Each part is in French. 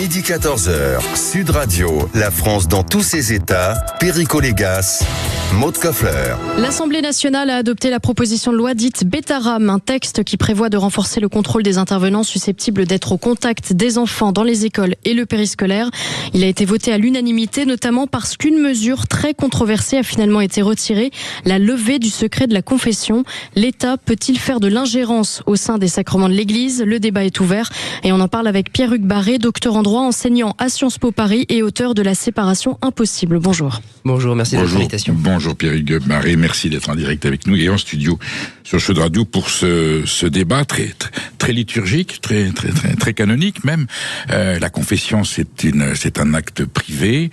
Midi 14h, Sud Radio, la France dans tous ses états, Perico Légas, Maud Koffler. L'Assemblée nationale a adopté la proposition de loi dite Bétaram, un texte qui prévoit de renforcer le contrôle des intervenants susceptibles d'être au contact des enfants dans les écoles et le périscolaire. Il a été voté à l'unanimité, notamment parce qu'une mesure très controversée a finalement été retirée, la levée du secret de la confession. L'État peut-il faire de l'ingérence au sein des sacrements de l'Église ? Le débat est ouvert et on en parle avec Pierre-Hugues Barré, docteur en droit, enseignant à Sciences Po Paris et auteur de La séparation impossible. Bonjour. Bonjour, merci de votre invitation. Bonjour Pierre-Hugues Barré, merci d'être en direct avec nous et en studio sur Sud Radio pour ce débat très liturgique, très canonique même. La confession, c'est un acte privé,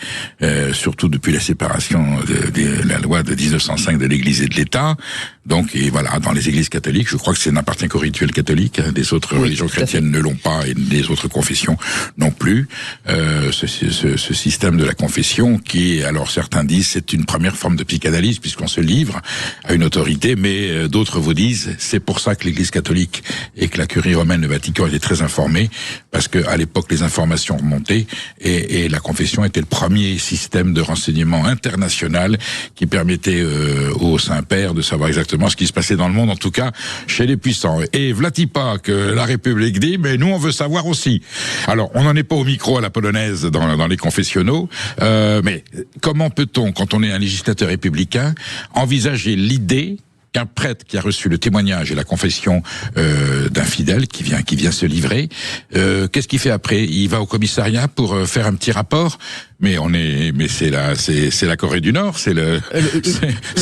surtout depuis la séparation de la loi de 1905 de l'Église et de l'État. Donc, et voilà, dans les églises catholiques, je crois que ça n'appartient qu'au rituel catholique. Les autres religions chrétiennes ne l'ont pas et les autres confessions non plus. Ce système de la confession qui, alors certains disent, c'est une première forme de psychanalyse puisqu'on se livre à une autorité, mais d'autres vous disent, c'est pour ça que l'Église catholique et que la curie romaine, le Vatican, étaient très informés, parce que à l'époque les informations remontaient et la confession était le premier système de renseignement international qui permettait au Saint-Père de savoir exactement ce qui se passait dans le monde, en tout cas chez les puissants. Et vlati pas que la République dit, mais nous on veut savoir aussi. Alors on n'en est pas au micro à la polonaise dans les confessionnaux, mais comment peut-on, quand on est un législateur républicain, envisager l'idée qu'un prêtre qui a reçu le témoignage et la confession d'un fidèle qui vient se livrer, qu'est-ce qu'il fait après ? Il va au commissariat pour faire un petit rapport, mais c'est la Corée du Nord, c'est le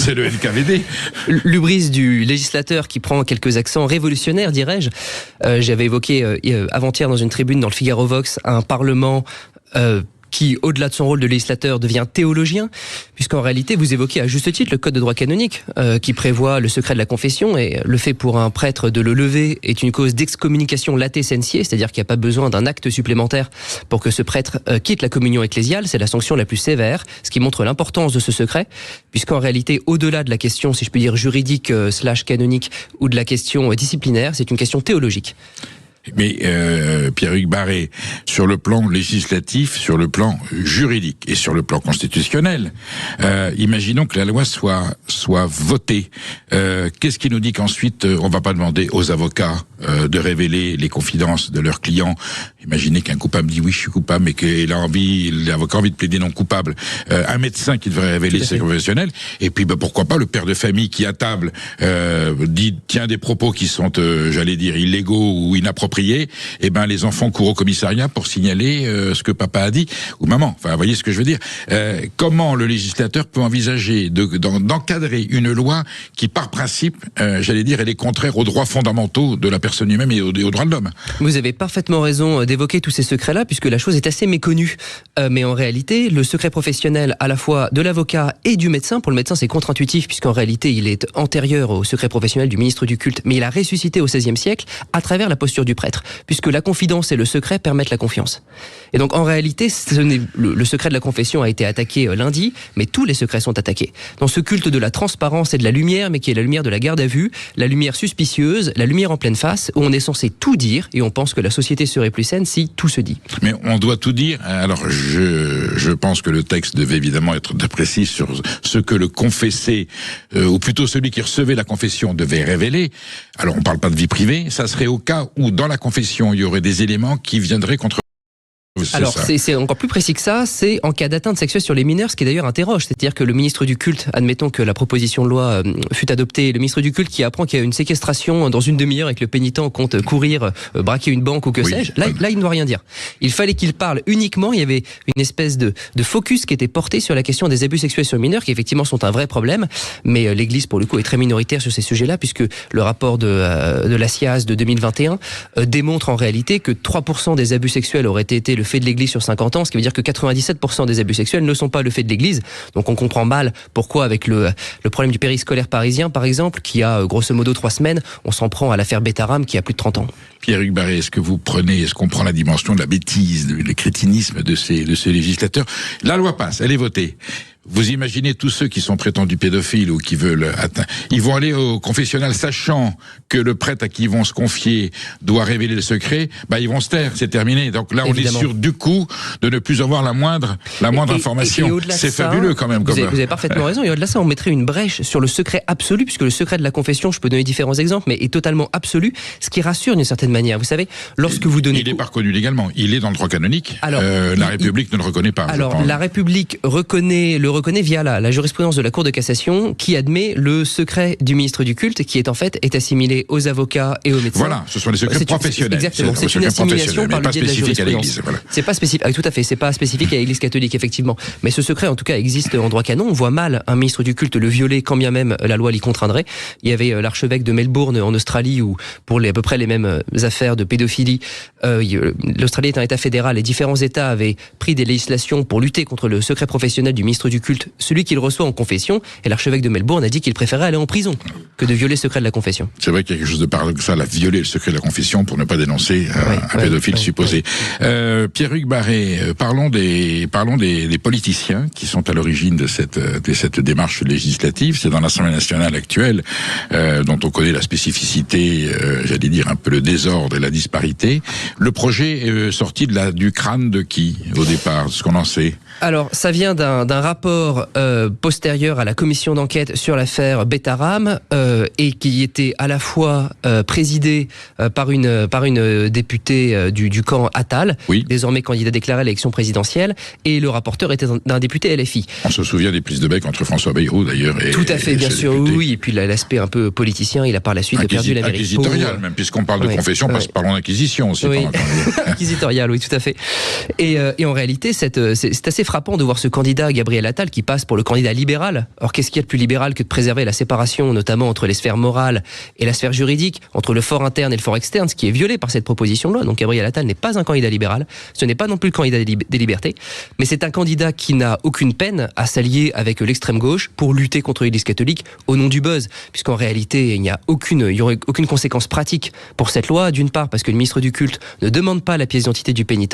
NKVD. L'hubris du législateur qui prend quelques accents révolutionnaires, dirais-je. J'avais évoqué avant-hier dans une tribune dans le Figaro Vox un parlement qui, au-delà de son rôle de législateur, devient théologien, puisqu'en réalité, vous évoquez à juste titre le code de droit canonique, qui prévoit le secret de la confession, et le fait pour un prêtre de le lever est une cause d'excommunication late sensier, c'est-à-dire qu'il n'y a pas besoin d'un acte supplémentaire pour que ce prêtre quitte la communion ecclésiale, c'est la sanction la plus sévère, ce qui montre l'importance de ce secret, puisqu'en réalité, au-delà de la question, si je peux dire, juridique / canonique, ou de la question disciplinaire, c'est une question théologique. Mais Pierre-Hugues Barré, sur le plan législatif, sur le plan juridique et sur le plan constitutionnel, imaginons que la loi soit votée. Qu'est-ce qui nous dit qu'ensuite on va pas demander aux avocats de révéler les confidences de leurs clients? Imaginez qu'un coupable dit oui, je suis coupable, mais l'avocat a envie de plaider non coupable. Un médecin qui devrait révéler ses professionnels, et puis pourquoi pas le père de famille qui à table tient des propos qui sont, j'allais dire, illégaux ou inappropriés. Et ben les enfants courent au commissariat pour signaler ce que papa a dit ou maman. Enfin, vous voyez ce que je veux dire. Comment le législateur peut envisager d'encadrer une loi qui, par principe, j'allais dire, elle est contraire aux droits fondamentaux de la personne humaine et aux droits de l'homme. Vous avez parfaitement raison d'évoquer tous ces secrets-là, puisque la chose est assez méconnue. Mais en réalité, le secret professionnel, à la fois de l'avocat et du médecin, pour le médecin c'est contre-intuitif, puisqu'en réalité il est antérieur au secret professionnel du ministre du culte, mais il a ressuscité au XVIe siècle à travers la posture du prêtre, puisque la confidence et le secret permettent la confiance. Et donc en réalité, le secret de la confession a été attaqué lundi, mais tous les secrets sont attaqués. Dans ce culte de la transparence et de la lumière, mais qui est la lumière de la garde à vue, la lumière suspicieuse, la lumière en pleine face, où on est censé tout dire, et on pense que la société serait plus saine si tout se dit. Mais on doit tout dire. Alors je pense que le texte devait évidemment être très précis sur ce que le confessé, ou plutôt celui qui recevait la confession, devait révéler. Alors on parle pas de vie privée, ça serait au cas où dans la confession il y aurait des éléments qui viendraient contre. Alors c'est encore plus précis que ça, c'est en cas d'atteinte sexuelle sur les mineurs, ce qui d'ailleurs interroge, c'est-à-dire que le ministre du culte, admettons que la proposition de loi fut adoptée, le ministre du culte qui apprend qu'il y a une séquestration dans une demi-heure et que le pénitent compte courir, braquer une banque ou que sais-je, là il ne doit rien dire. Il fallait qu'il parle uniquement, il y avait une espèce de focus qui était porté sur la question des abus sexuels sur mineurs, qui effectivement sont un vrai problème, mais l'Église pour le coup est très minoritaire sur ces sujets-là, puisque le rapport de la SIAZ de 2021 démontre en réalité que 3% des abus sexuels auraient été le fait de l'Église sur 50 ans, ce qui veut dire que 97% des abus sexuels ne sont pas le fait de l'Église. Donc on comprend mal pourquoi avec le problème du périscolaire parisien, par exemple, qui a grosso modo 3 semaines, on s'en prend à l'affaire Bétaram qui a plus de 30 ans. Pierre-Hugues Barré, est-ce qu'on prend la dimension de la bêtise, le crétinisme de ces législateurs? La loi passe, elle est votée. vous imaginez tous ceux qui sont prétendus pédophiles ou qui veulent atteindre, ils vont aller au confessionnal sachant que le prêtre à qui ils vont se confier doit révéler le secret, ils vont se taire, c'est terminé. Donc là, Évidemment. on est sûr du coup de ne plus avoir la moindre information. C'est fabuleux quand même. Vous avez parfaitement raison. Et au-delà de ça, on mettrait une brèche sur le secret absolu, puisque le secret de la confession, je peux donner différents exemples, mais est totalement absolu, ce qui rassure d'une certaine manière. Vous savez, lorsque vous donnez... Il n'est pas reconnu légalement. Il est dans le droit canonique. Alors, la République ne le reconnaît pas. Alors, la République le reconnaît via la jurisprudence de la Cour de cassation, qui admet le secret du ministre du culte, qui est assimilé aux avocats et aux médecins. Voilà, ce sont les secrets professionnels. Exactement, c'est une assimilation par le biais de la jurisprudence. Voilà. C'est pas spécifique. Tout à fait, c'est pas spécifique à l'Église catholique, effectivement. Mais ce secret, en tout cas, existe en droit canon. On voit mal un ministre du culte le violer, quand bien même la loi l'y contraindrait. Il y avait l'archevêque de Melbourne en Australie, où pour à peu près les mêmes affaires de pédophilie, l'Australie est un État fédéral, les différents États avaient pris des législations pour lutter contre le secret professionnel du ministre du culte, celui qu'il reçoit en confession, et l'archevêque de Melbourne a dit qu'il préférait aller en prison que de violer le secret de la confession. C'est vrai qu'il y a quelque chose de paradoxal à violer le secret de la confession pour ne pas dénoncer un pédophile supposé. Pierre-Hugues Barré, parlons des politiciens qui sont à l'origine de cette démarche législative. C'est dans l'Assemblée nationale actuelle, dont on connaît la spécificité, j'allais dire un peu le désordre et la disparité. Le projet est sorti du crâne de qui, au départ, ce qu'on en sait? Alors, ça vient d'un rapport postérieur à la commission d'enquête sur l'affaire Betaram, et qui était à la fois présidé par une députée du camp Attal, désormais candidat déclaré à l'élection présidentielle, et le rapporteur était d'un député LFI. On se souvient des prises de bec entre François Bayrou, d'ailleurs, et tout à fait, bien sûr, député. Oui, et puis l'aspect un peu politicien, il a par la suite perdu la mairie. Inquisitorial, même, puisqu'on parle de confession, parlons d'inquisition aussi. Oui. Inquisitorial, oui, tout à fait. Et en réalité, c'est assez frappant de voir ce candidat, Gabriel Attal, qui passe pour le candidat libéral. Alors, qu'est-ce qu'il y a de plus libéral que de préserver la séparation, notamment entre les sphères morales et la sphère juridique, entre le fort interne et le fort externe, ce qui est violé par cette proposition de loi. Donc, Gabriel Attal n'est pas un candidat libéral, ce n'est pas non plus le candidat des libertés, mais c'est un candidat qui n'a aucune peine à s'allier avec l'extrême gauche pour lutter contre l'Église catholique au nom du buzz, puisqu'en réalité, il n'y aurait aucune conséquence pratique pour cette loi, d'une part parce que le ministre du culte ne demande pas la pièce d'identité du pénitent,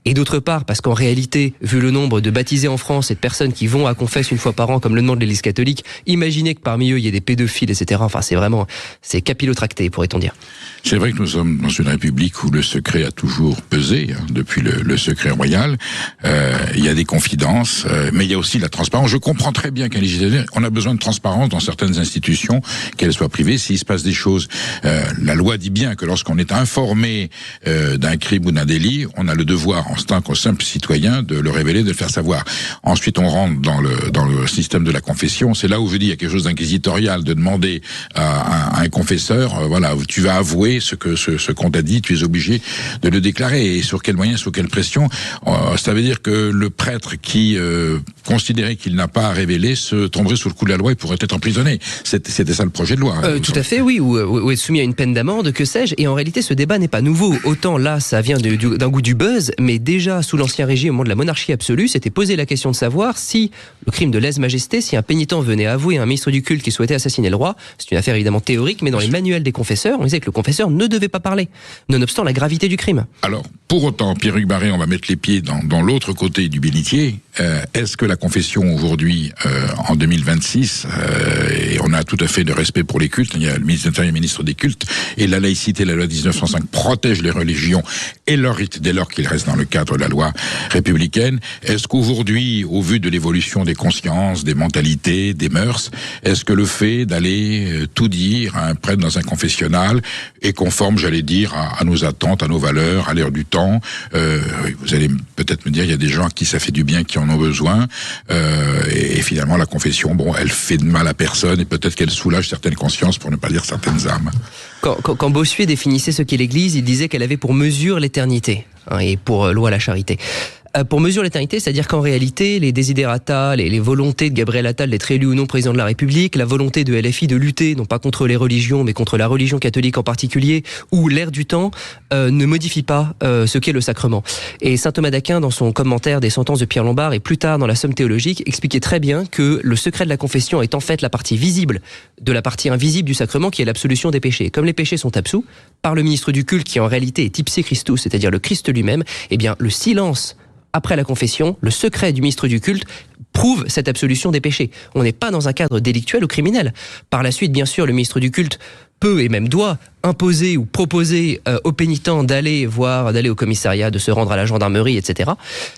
et d'autre part parce qu'en réalité, vu le nombre de baptisés en France et de personnes qui vont à confesse une fois par an comme le demande l'Église catholique, imaginez que parmi eux il y ait des pédophiles, etc. Enfin, c'est capillotracté, pourrait-on dire. C'est vrai que nous sommes dans une république où le secret a toujours pesé, depuis le secret royal. Il y a des confidences, mais il y a aussi la transparence. Je comprends très bien qu'un législateur, on a besoin de transparence dans certaines institutions, qu'elles soient privées, s'il se passe des choses. La loi dit bien que lorsqu'on est informé d'un crime ou d'un délit, on a le devoir, en tant que simple citoyen, de le révéler, de le faire savoir. Ensuite, on rentre dans le système de la confession. C'est là où je dis, il y a quelque chose d'inquisitorial de demander à un confesseur, voilà, tu vas avouer ce qu'on t'a dit, tu es obligé de le déclarer. Et sur quels moyens, sous quelle pression? Ça veut dire que le prêtre qui considérait qu'il n'a pas à révéler se tomberait sous le coup de la loi et pourrait être emprisonné. C'était ça le projet de loi. Tout à fait, oui, ou être soumis à une peine d'amende, que sais-je. Et en réalité, ce débat n'est pas nouveau. Autant là, ça vient d'un goût du buzz, mais déjà sous l'Ancien Régime, au moment de la monarchie absolue, s'était posé la question de savoir si le crime de lèse-majesté, si un pénitent venait avouer à un ministre du culte qui souhaitait assassiner le roi, c'est une affaire évidemment théorique, mais dans les manuels des confesseurs, on disait que le confesseur ne devait pas parler, nonobstant la gravité du crime. Alors, pour autant, Pierre-Hugues Barré, on va mettre les pieds dans l'autre côté du bénitier. Est-ce que la confession aujourd'hui, en 2026, et on a tout à fait de respect pour les cultes, il y a le ministre de l'Intérieur et le ministre des cultes, et la laïcité, la loi 1905 protège les religions et leurs rites dès lors qu'ils restent dans le cadre de la loi républicaine. Est-ce qu'aujourd'hui, au vu de l'évolution des consciences, des mentalités, des mœurs, est-ce que le fait d'aller tout dire à un prêtre dans un confessionnal est conforme, j'allais dire, à nos attentes, à nos valeurs, à l'ère du temps? Vous allez peut-être me dire, il y a des gens à qui ça fait du bien, qui en ont besoin, et finalement la confession, elle fait de mal à personne, et peut-être qu'elle soulage certaines consciences, pour ne pas dire certaines âmes. Quand Bossuet définissait ce qu'est l'Église, il disait qu'elle avait pour mesure l'éternité, et pour loi la charité. Pour mesure l'éternité, c'est-à-dire qu'en réalité, les desiderata, les volontés de Gabriel Attal d'être élu ou non président de la République, la volonté de LFI de lutter, non pas contre les religions, mais contre la religion catholique en particulier, ou l'ère du temps, ne modifie pas ce qu'est le sacrement. Et saint Thomas d'Aquin, dans son commentaire des sentences de Pierre Lombard, et plus tard dans la Somme théologique, expliquait très bien que le secret de la confession est en fait la partie visible de la partie invisible du sacrement, qui est l'absolution des péchés. Comme les péchés sont absous par le ministre du culte, qui en réalité est ipse Christus, c'est-à-dire le Christ lui-même, eh bien le silence après la confession, le secret du ministre du culte prouve cette absolution des péchés. On n'est pas dans un cadre délictuel ou criminel. Par la suite, bien sûr, le ministre du culte peut et même doit imposer ou proposer aux pénitents d'aller au commissariat, de se rendre à la gendarmerie, etc.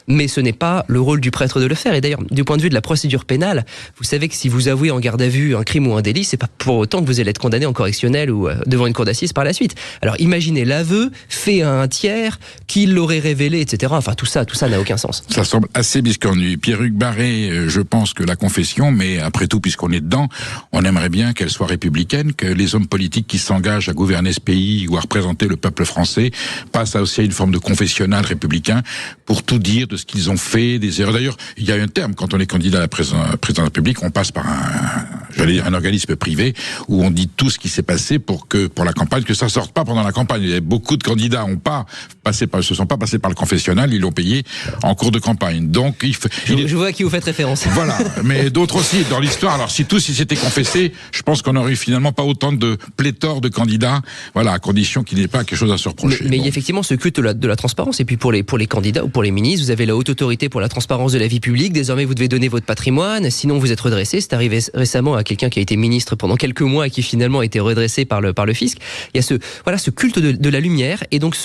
Mais ce n'est pas le rôle du prêtre de le faire. Et d'ailleurs, du point de vue de la procédure pénale, vous savez que si vous avouez en garde à vue un crime ou un délit, c'est pas pour autant que vous allez être condamné en correctionnel ou devant une cour d'assises par la suite. Alors imaginez l'aveu fait à un tiers qui l'aurait révélé, etc. Enfin tout ça n'a aucun sens. Ça semble assez biscornu. Pierre-Hugues Barré, je pense que la confession, mais après tout, puisqu'on est dedans, on aimerait bien qu'elle soit républicaine, que les hommes politiques qui s'engagent à gouverner ce pays ou à représenter le peuple français passent aussi à une forme de confessionnal républicain pour tout dire de ce qu'ils ont fait, des erreurs. D'ailleurs, il y a un terme, quand on est candidat à la présidence de la République, on passe par un organisme privé où on dit tout ce qui s'est passé pour la campagne, que ça sorte pas pendant la campagne. Il y a beaucoup de candidats se sont pas passés par le confessionnal, ils l'ont payé en cours de campagne. Donc, je vois à qui vous faites référence. Voilà. Mais d'autres aussi dans l'histoire. Alors, si s'étaient confessés, je pense qu'on aurait finalement pas autant de pléthore de candidats. Voilà, à condition qu'il n'y ait pas quelque chose à se reprocher. Mais il y a effectivement ce culte de la transparence. Et puis pour les candidats ou pour les ministres, vous avez la haute autorité pour la transparence de la vie publique. Désormais, vous devez donner votre patrimoine. Sinon, vous êtes redressé. C'est arrivé récemment à quelqu'un qui a été ministre pendant quelques mois et qui finalement a été redressé par le fisc. Il y a ce culte de la lumière et donc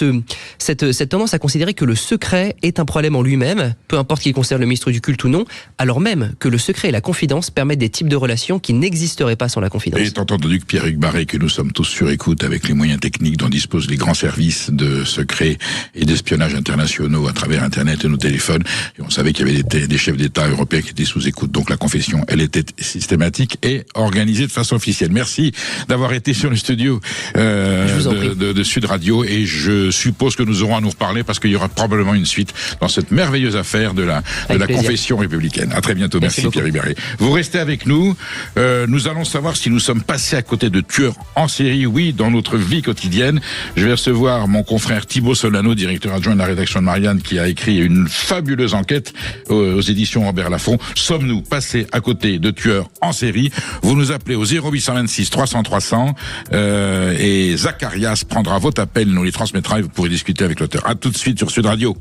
cette tendance à considérer que le secret est un problème en lui-même, peu importe qu'il concerne le ministre du culte ou non, alors même que le secret et la confidence permettent des types de relations qui n'existeraient pas sans la confidence. Et étant entendu que Pierre-Hugues Barré, que nous sommes tous sur écoute avec les moyens techniques dont disposent les grands services de secret et d'espionnage internationaux à travers Internet et nos téléphones, et on savait qu'il y avait des chefs d'État européens qui étaient sous écoute, donc la confession, elle était systématique et organisée de façon officielle. Merci d'avoir été sur le studio de Sud Radio, et je suppose que nous aurons à nous reparler parce qu'il y aura probablement une suite dans cette merveilleuse affaire de la confession républicaine. À très bientôt. Merci Pierre-Hugues Barré. Vous restez avec nous. Nous allons savoir si nous sommes passés à côté de tueurs en série, oui, dans notre vie quotidienne. Je vais recevoir mon confrère Thibaut Solano, directeur adjoint de la rédaction de Marianne, qui a écrit une fabuleuse enquête aux éditions Robert Laffont. Sommes-nous passés à côté de tueurs en série? Vous nous appelez au 0826 300 300 et Zacharias prendra votre appel, nous les transmettra et vous pourrez discuter avec l'auteur. À tout de suite sur Sud Radio.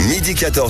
Midi 14h.